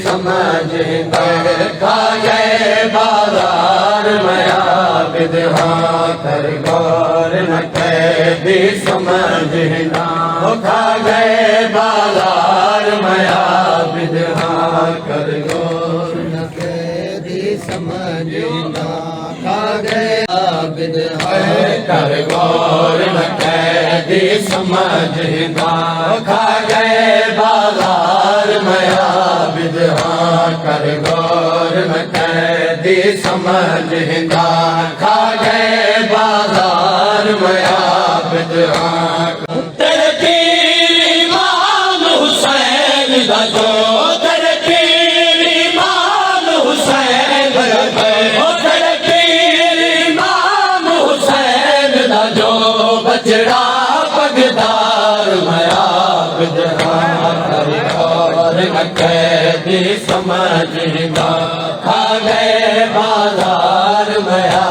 समझता खा गए बाजार मया विदहा कर गौर न कैदी समझना खा गए बाजार मया विदहा कर गौर न कैदी समझना खा गए विदहा कर गौर न कैदी समझना खा गए बाजार मया विदहा कर गौर न कैदी समझना खा गए बाजार मया विदहा तेरे पीर इमाम हुसैन दा जो तेरे पीर इमाम हुसैन तेरे पीर इमाम हुसैन दा जो बचड़ा पगदार मया विदहा कर गौर न कैदी समझना खा गए बाजार मया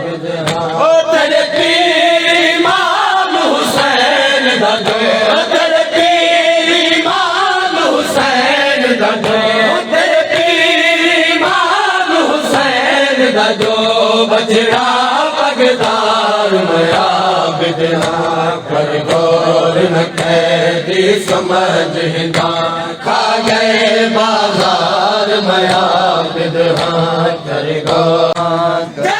विदहा तेरे पीर इमाम हुसैन दा जो तेरे पीर इमाम हुसैन दा जो तेरे पीर इमाम हुसैन दा जो बचड़ा पगदार मया विदहा कर गौर न कैदी समझना खा गए बाजार मया विदहा कर गौर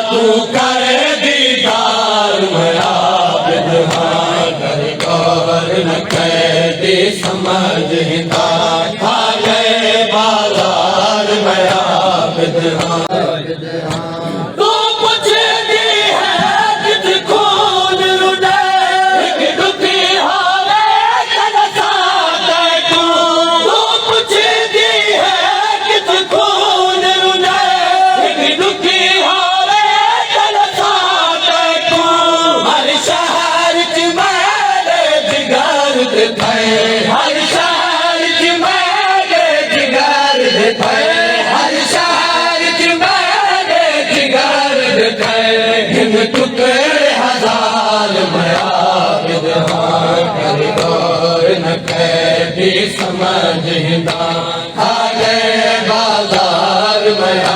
तू कर दीदार मया विदहा कर गौर न कैदी समझना खा गए बाजार मया विदहा तू पुछदी है कित खून रुने एक दुखी हावे तरसा तू पुछदी है कित खून रुने एक दुखी हर शहर च मेरे जिगर दे हर शहर च मेरे जिगर दे हिन टुकड़े हजार मया विदहा कर गौर न कैदी समझना खा गए बाजार मया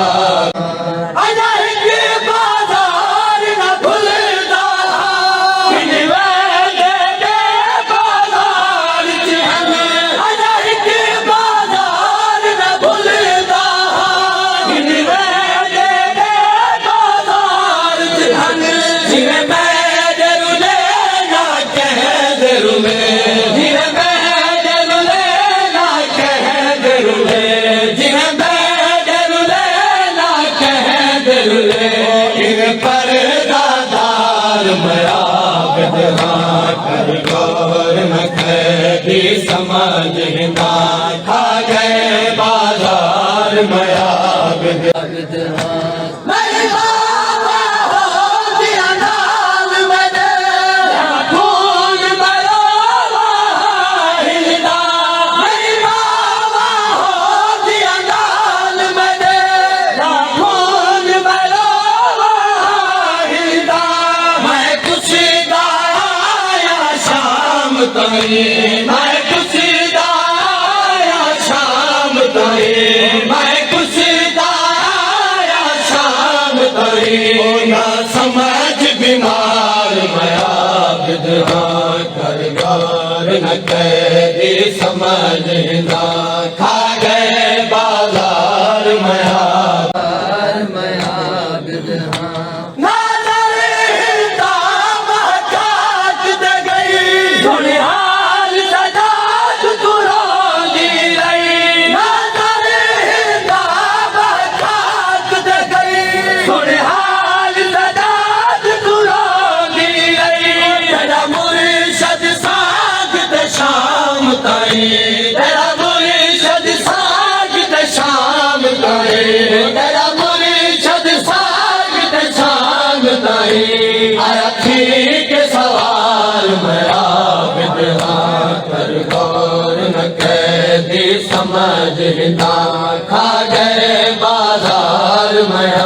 परदादार मया विदहा कर गौर न कैदी समझना खा गए बाजार मया विदहा मैं खुशदा आया शाम तई मैं खुशदा आया शाम तई ना समझ बीमार मया विदहा कर गौर न कैदी समझना खा गए बाजार मया विदहा तेरा मुर्शद तरी अथी के सवाल मैं आबिद हाँ कर गौर न कैदी समझ ना खा गए बाजार में